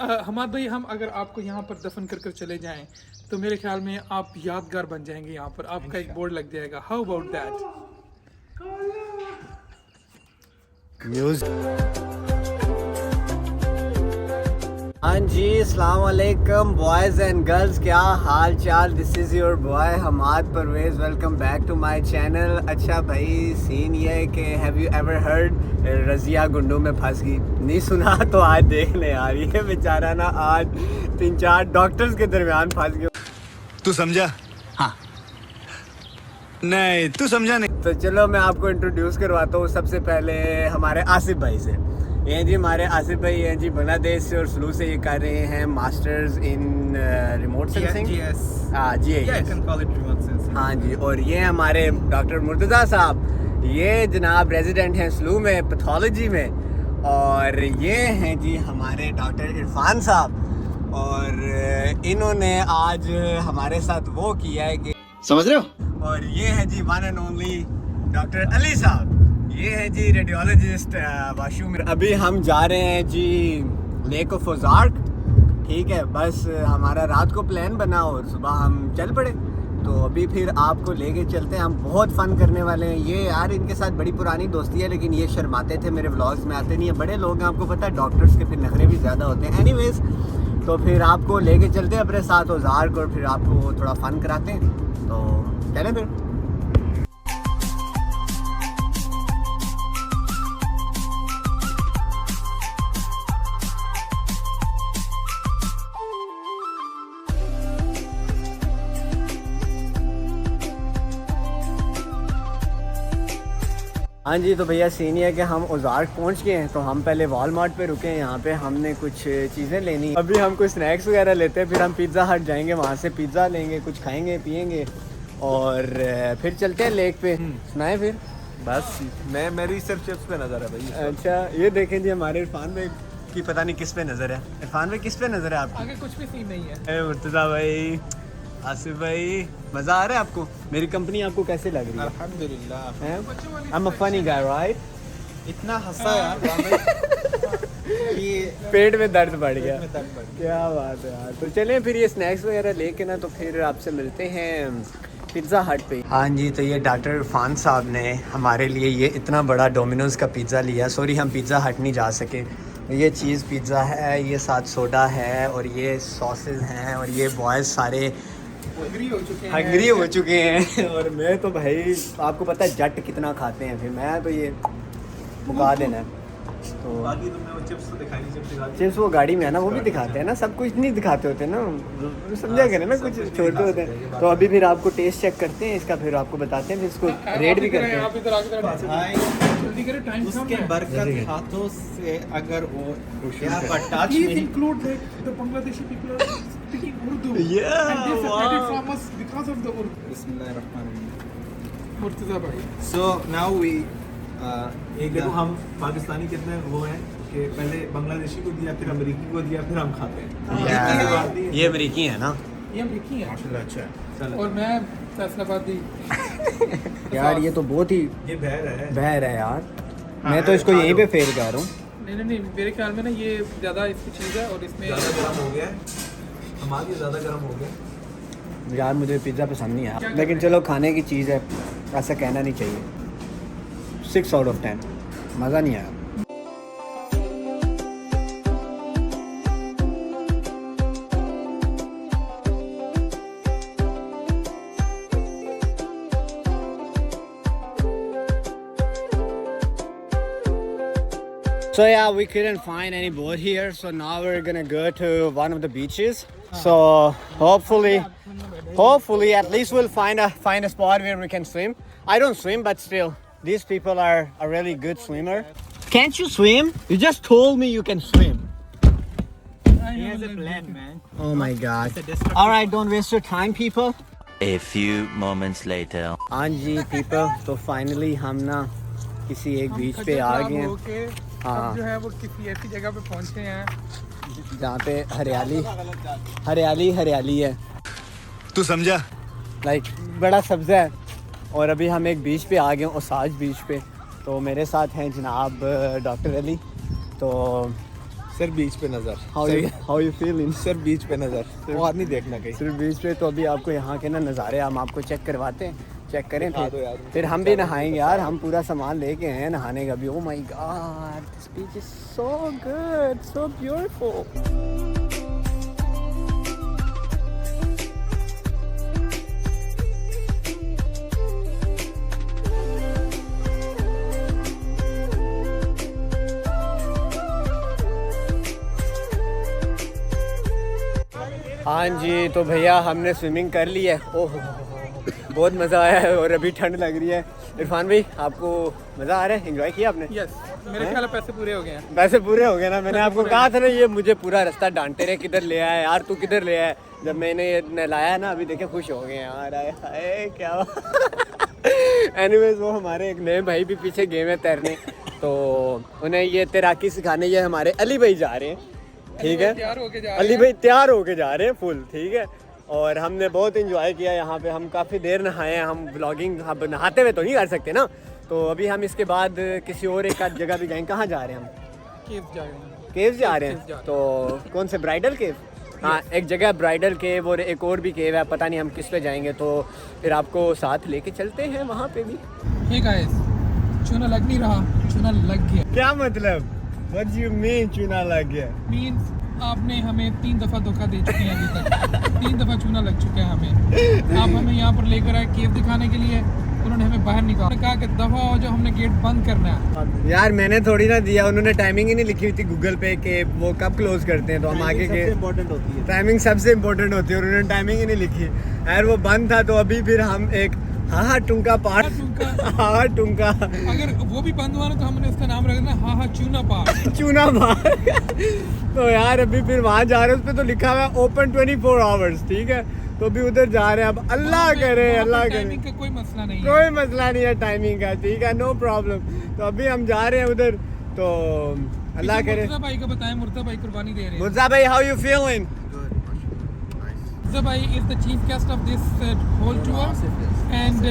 हमाद भाई, हम अगर आपको यहाँ पर दफन कर कर चले जाएं तो मेरे ख्याल में आप यादगार बन जाएंगे। यहाँ पर आपका एक बोर्ड लग जाएगा। How about that? म्यूजिक। हाँ जी, अस्सलाम वालेकुम बॉयज़ एंड गर्ल्स, क्या हाल चाल। This is your boy Hamad Parvez, welcome back to my channel. अच्छा भाई, सीन ये है कि have you ever heard Razia गुंडों में फंस गई? नहीं सुना तो आज देख ले यार, ये बेचारा ना आज 3-4 डॉक्टर्स के दरमियान फंस गया। तू समझा? हाँ। नहीं, तू समझा नहीं। तो चलो मैं आपको इंट्रोड्यूस करवाता हूँ सबसे पहले हमारे आसिफ भाई से। ये जी हमारे आसिफ भाई हैं जी, बांग्लादेश से और स्लू से ये कर रहे हैं मास्टर्स इन रिमोट सेंसिंग। हाँ जी, और ये हमारे डॉक्टर मुर्तज़ा साहब, ये जनाब रेजिडेंट हैं स्लू में पैथोलॉजी में। और ये हैं जी हमारे डॉक्टर इरफान साहब, और इन्होंने आज हमारे साथ वो किया है कि, समझ रहे हो? और ये है जी one and only doctor Ali साहब, ये है जी रेडियोलॉजिस्ट वाशू में। अभी हम जा रहे हैं जी लेक ऑफ ओज़ार्क, ठीक है। बस हमारा रात को प्लान बना और सुबह हम चल पड़े, तो अभी फिर आपको लेके चलते हैं। हम बहुत फ़न करने वाले हैं। ये यार इनके साथ बड़ी पुरानी दोस्ती है, लेकिन ये शर्माते थे, मेरे व्लॉग्स में आते नहीं है। बड़े लोग हैं, आपको पता है डॉक्टर्स के फिर नखरे भी ज़्यादा होते हैं। एनीवेज़, तो फिर आपको लेके चलते हैं अपने साथ ओज़ार्क, और फिर आपको थोड़ा फ़न कराते हैं। तो चलें फिर। हाँ जी, तो भैया सीन है कि हम ओज़ार्क पहुँच गए हैं। तो हम पहले वॉलमार्ट पे रुके हैं, यहाँ पे हमने कुछ चीज़ें लेनी। अभी हम कुछ स्नैक्स वगैरह लेते हैं, फिर हम पिज़्ज़ा हट जाएंगे, वहाँ से पिज़्ज़ा लेंगे, कुछ खाएंगे पिएंगे, और फिर चलते हैं लेक पे। सुनाए फिर। बस मेरी सिर्फ चिप्स पे नज़र है भाई। अच्छा, ये देखें जी हमारे इरफान भाई की पता नहीं किस पे नज़र है। इरफान भाई किस पे नज़र है आपकी? आगे कुछ भी सीन नहीं है। मुर्तज़ा भाई, आसिफ भाई, मज़ा आ रहा है आपको? मेरी कंपनी आपको कैसे लग रही है? अल्हम्दुलिल्लाह। I'm a funny guy, right? इतना हंसा यार कि पेट में दर्द बढ़ गया। में दर्द बढ़ क्या बात है यार। तो चलें फिर ये स्नैक्स वगैरह लेके ना, तो फिर आपसे मिलते हैं पिज़्ज़ा हट पे। हाँ जी, तो ये डॉक्टर इरफान साहब ने हमारे लिए ये इतना बड़ा डोमिनोज़ का पिज़्ज़ा लिया। सॉरी, हम पिज़्ज़ा हट नहीं जा सके। ये चीज़ पिज़्ज़ा है, ये साथ सोडा है, और ये सॉसेज हैं, और ये बॉयज़ सारे हंगरी हो चुके हैं। और मैं तो भाई, आपको पता है जट कितना खाते हैं, फिर मैं तो ये मुका देना है। तो बाकी तुमने वो चिप्स तो दिखाई नहीं, चिप्स चिप्स वो गाड़ी में है ना, वो भी दिखाते हैं ना, सब कुछ नहीं दिखाते होते ना, समझा करें ना, कुछ छोड़ते होते हैं। तो अभी फिर आपको टेस्ट चेक करते हैं इसका, फिर आपको बताते हैं, फिर इसको रेट भी करते हैं। आप इधर आगे जल्दी करें, टाइम उसके बरकत हाथों से अगर वो यहाँ पर टच Please नहीं। include the Bangladeshi people are speaking Urdu. Yeah, And they separated wow. from us because of the Urdu. बिस्मिल्लाहिर्रहमानिर्रहीम। Murtaza bhai. So now we एक देखो, हम पाकिस्तानी कितने वो हैं कि पहले बांग्लादेशी को दिया, फिर अमेरिकी को दिया, फिर हम खाते हैं। ये अमेरिकी है ना ये अमरीकी है माशाल्लाह, अच्छा है। और मैं फैसलाबादी। यार, ये तो बहुत ही ये बहर है। बहर है यार। मैं तो इसको यहीं पे फेल कर रहा हूँ। नहीं, मेरे ख्याल में ना ये ज़्यादा इसकी चीज़ है, और इसमें ज़्यादा गर्म हो गया है, हमारी ज़्यादा गर्म हो गया। यार मुझे पिज़्ज़ा पसंद नहीं आया, लेकिन चलो खाने की चीज़ है, ऐसा कहना नहीं चाहिए। 6 out of 10, मज़ा नहीं आया। So yeah, we couldn't find any boat here, so now we're gonna go to one of the beaches. So hopefully at least we'll find a spot where we can swim. I don't swim, but still, these people are a really good swimmer. Can't you swim? You just told me you can swim. He has a plan, man. Oh my god. All right, don't waste your time, people. A few moments later. हाँ जी people, तो finally हम ना किसी एक बीच पे आ गए हैं। हाँ, जो है वो किसी ऐसी जगह पे पहुंचे हैं जहाँ पे हरियाली है। तू समझा? लाइक बड़ा सब्ज़ा है। और अभी हम एक बीच पे आ गए, ओसाज बीच पे। तो मेरे साथ हैं जनाब डॉक्टर अली। तो सर बीच पे नजर। How you feeling? सर बीच पे नजर, और नहीं देखना कहीं। सिर्फ बीच पे। तो अभी आपको यहाँ के ना नज़ारे हम आपको चेक करवाते हैं, चेक करें दिखा दो यार। फिर हम भी नहाएंगे यार। हम पूरा सामान लेके हैं नहाने का भी। Oh my God, this beach is so good, so beautiful. हाँ जी, तो भैया हमने स्विमिंग कर ली है। ओह बहुत मज़ा आया है और अभी ठंड लग रही है। इरफान भाई आपको मज़ा आ रहा है? एंजॉय किया आपने? यस, मेरे ख्याल में पैसे पूरे हो गए हैं। पैसे पूरे हो गए ना। मैंने आपको कहा था ना, ये मुझे पूरा रास्ता डांटे रहे, किधर ले आया यार, तू किधर ले आया। जब मैंने ये नहलाया ना, अभी देखे खुश हो गए यार। आए हाय क्या एनीवेज, वो हमारे एक नए भाई भी पीछे गए हैं तैरने, तो उन्हें ये तैराकी सिखाने ये हमारे अली भाई जा रहे हैं। ठीक है, अली भाई तैयार होके जा रहे हैं फुल। ठीक है, और हमने बहुत इंजॉय किया यहाँ पे। हम काफ़ी देर नहाए हैं। हम ब्लॉगिंग अब नहाते हुए तो नहीं कर सकते ना, तो अभी हम इसके बाद किसी और एक आध जगह भी जाएंगे। कहाँ जा रहे हैं हम? केव जा रहे हैं। तो कौन से? ब्राइडल केव? हाँ, एक जगह ब्राइडल केव और एक और भी केव है, पता नहीं हम किस पे जाएंगे। तो फिर आपको साथ लेके चलते हैं वहाँ पे भी। हे गाइस, चूना लग नहीं रहा, चूना लग गया। क्या मतलब? What do you mean चूना लग गया? मीन्स आपने हमें 3 दफ़ा धोखा दे चुके हैं अभी तक। 3 दफ़ा चूना लग चुका है हमें। आप हमें यहाँ पर लेकर आए केव दिखाने के लिए, उन्होंने हमें बाहर निकाला। उन्होंने कहा कि दफ़ा हो जो हमने गेट बंद करना है। यार मैंने थोड़ी ना दिया, उन्होंने टाइमिंग ही नहीं लिखी हुई थी गूगल पे कि वो कब क्लोज करते हैं, तो हम आगे के इम्पोर्टेंट होती है। टाइमिंग सबसे इम्पोर्टेंट होती है और उन्होंने टाइमिंग ही नहीं लिखी। यार वो बंद था, तो अभी फिर हम एक हाँ टुंका पार हाँ टुंका, अगर वो भी बंद हुआ ना तो हमने उसका नाम रखना हाँ चूना पार। चूना पार। तो यार अभी फिर वहाँ जा रहे हैं, उस पर तो लिखा हुआ है ओपन 24 आवर्स। ठीक है, तो अभी उधर जा रहे हैं। अब अल्लाह करे, अल्लाह करे। टाइमिंग का कोई मसला नहीं है। कोई मसला नहीं है टाइमिंग का। ठीक है, नो प्रॉब्लम। तो अभी हम जा रहे हैं उधर, तो अल्लाह करे। मुर्तज़ा भाई का बताएं, मुर्तज़ा भाई कुर्बानी दे रहे हैं। मुर्तज़ा भाई, how you feeling? Murtaza bhai is the chief guest of this whole tour, and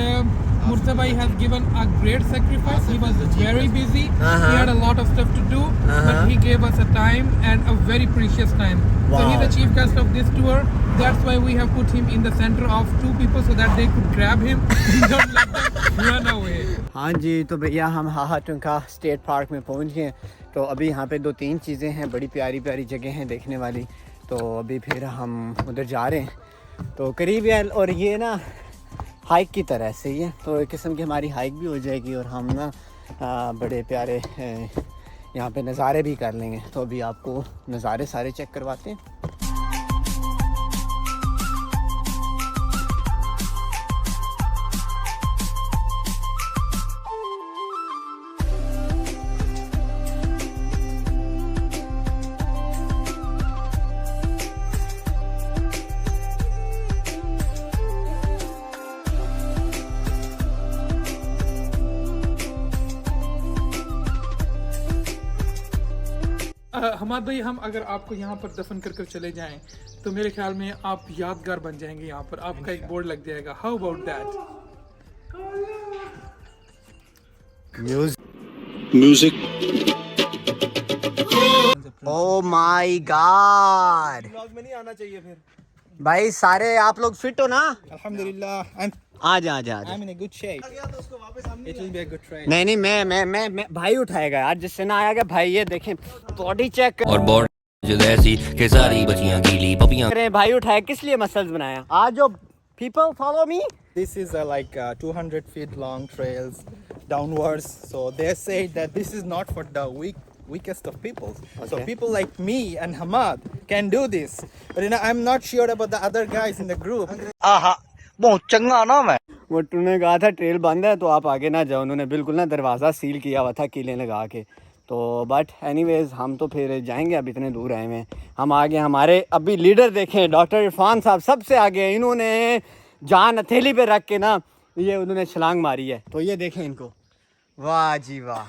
Murtaza bhai has given a great sacrifice. He was very busy. He had a lot of stuff to do, but he gave us a time and a very precious time. So he's the chief guest of this tour. That's why we have put him in the center of 2 people so that they could grab him and don't let them run away. हाँ जी, तो भैया हम हाहा टुंका state park में पहुँच गए। तो अभी यहाँ पे 2-3 चीज़ें हैं, बड़ी प्यारी प्यारी जगह हैं देखने वाली। तो अभी फिर हम उधर जा रहे हैं, तो करीब है। और ये ना हाइक की तरह से ही है, तो एक किस्म की हमारी हाइक भी हो जाएगी और हम ना बड़े प्यारे यहाँ पे नज़ारे भी कर लेंगे। तो अभी आपको नज़ारे सारे चेक करवाते हैं। हमाद भाई, हम अगर आपको यहाँ पर दफन कर चले जाएं तो मेरे ख्याल में आप यादगार बन जाएंगे। यहाँ पर आपका एक बोर्ड लग जाएगा। How about that? Music. Oh my God blog में नहीं आना चाहिए फिर। भाई, सारे आप लोग फिट हो ना? अल्हम्दुलिल्लाह, आ जा आ जा। I'm in a good shape. It will be a good train. नहीं नहीं, मैं भाई उठाएगा यार, जिससे ना आएगा भाई। ये देखें बॉडी चेक और बॉडी जैसी के सारी बचियां गीली पपियां करें। भाई उठाए किस लिए मसल्स बनाया? आज जो people follow me. This is like 200 feet long trails downwards. So they say that this is not for the weakest of people. So Okay. people like me and Hamad can do this. But you know, I'm not sure about the other guys in the group. बहुत चंगा नाम है। वो टूने कहा था trail बंद है तो आप आगे ना जाओ। उन्होंने बिल्कुल ना दरवाज़ा सील किया हुआ था कीलें लगा के। तो बट एनीवेज हम तो फिर जाएंगे, अब इतने दूर आए हैं हम। आगे हमारे अभी लीडर देखें, डॉक्टर इरफान साहब सबसे आगे हैं। इन्होंने जान हथेली पे रख के ना ये उन्होंने छलांग मारी है। तो ये देखें इनको, वाह जी वाह।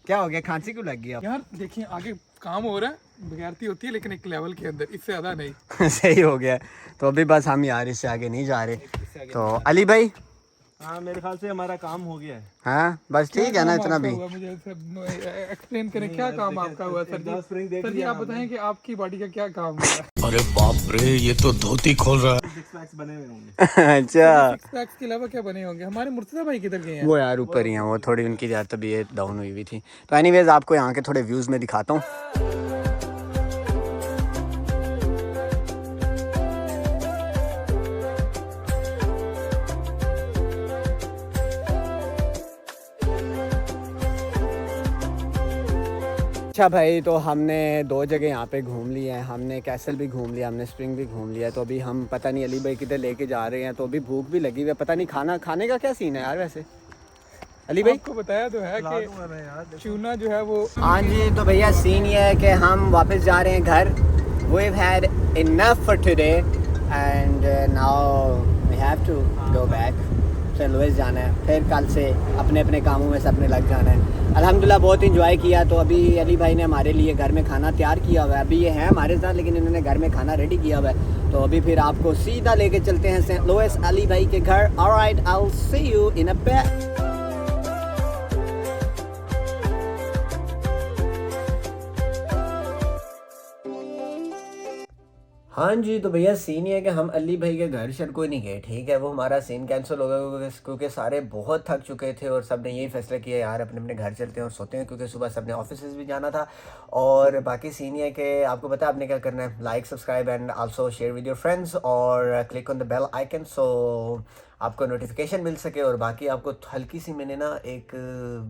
क्या हो गया, खांसी क्यों लग गई? यार देखिए, आगे काम हो रहा है, बगैरती होती है लेकिन एक लेवल के अंदर, इससे ज़्यादा नहीं। सही हो गया। तो अभी बस हम यार इससे आगे नहीं जा रहे। तो अली भाई हाँ मेरे ख्याल से हमारा काम हो गया है। हाँ बस ठीक है ना, इतना भी। मुझे एक्सप्लेन करें क्या काम आपका हुआ सर जी? स्प्रिंग देख सर जी आप बताएं कि आपकी बॉडी का क्या काम हुआ? अरे बाप रे ये तो धोती खोल रहा है। सिक्स पैक्स बने हुए होंगे। अच्छा, सिक्स पैक्स के अलावा क्या बने होंगे? हमारे मुर्तजा भाई किधर गए हैं? वो यार ऊपर ही हैं, वो थोड़ी उनकी ज़्यादा तबीयत डाउन हुई हुई थी। तो एनीवेज आपको यहाँ के थोड़े व्यूज़ में दिखाता हूँ। अच्छा भाई, तो हमने 2 जगह यहाँ पे घूम ली हैं। हमने कैसल भी घूम लिया, हमने स्प्रिंग भी घूम लिया। तो अभी हम पता नहीं अली भाई किधर लेके जा रहे हैं। तो अभी भूख भी लगी हुई है, पता नहीं खाने का क्या सीन है यार वैसे अली भाई? आपको बताया तो है कि चूना जो है वो। हाँ जी, तो भैया सीन ये है कि हम वापस जा रहे हैं घर। We've had enough for today and now we have to go back। Saint Louis जाना है, फिर कल से अपने अपने कामों में सबने लग जाना है। अल्हम्दुलिल्लाह बहुत इंजॉय किया। तो अभी अली भाई ने हमारे लिए घर में खाना तैयार किया हुआ है। अभी ये है हमारे साथ, लेकिन इन्होंने घर में खाना रेडी किया हुआ है। तो अभी फिर आपको सीधा लेके चलते हैं सेंट लुइस अली भाई के घर। Alright, I will see you in a bit. हाँ जी, तो भैया सीन ये है कि हम अली भाई के घर शर कोई नहीं गए, ठीक है। वो हमारा सीन कैंसिल हो गया क्योंकि सारे बहुत थक चुके थे और सब ने यही फैसला किया यार अपने अपने घर चलते हैं और सोते हैं, क्योंकि सुबह सब ने ऑफिस भी जाना था। और बाकी सीन ये है कि आपको पता है आपने क्या करना है, like subscribe and also share with your friends और click on the bell icon so आपको नोटिफिकेशन मिल सके। और बाकी आपको हल्की सी मैंने ना एक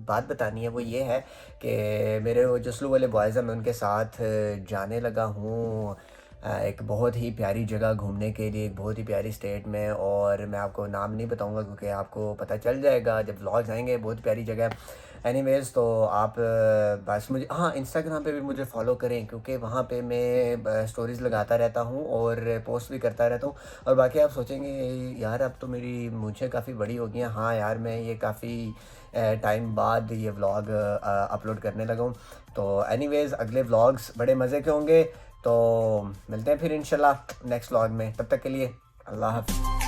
बात बतानी है, वो ये है कि मेरे वो जसलू वाले बॉयज़ हैं, मैं उनके साथ जाने लगा हूँ एक बहुत ही प्यारी जगह घूमने के लिए, एक बहुत ही प्यारी स्टेट में। और मैं आपको नाम नहीं बताऊंगा क्योंकि आपको पता चल जाएगा जब व्लॉग्स आएंगे। बहुत प्यारी जगह है। एनीवेज, तो आप बस मुझे इंस्टाग्राम पे भी मुझे फॉलो करें, क्योंकि वहाँ पे मैं स्टोरीज़ लगाता रहता हूँ और पोस्ट भी करता रहता हूँ। और बाकी आप सोचेंगे यार अब तो मेरी मुझे काफ़ी बड़ी हो गई हैं। हाँ यार, मैं ये काफ़ी टाइम बाद ये व्लॉग अपलोड करने लगा हूँ। तो एनीवेज, अगले व्लॉग्स बड़े मज़े के होंगे। तो मिलते हैं फिर इंशाल्लाह नेक्स्ट व्लॉग में। तब तक के लिए अल्लाह हाफ़िज़।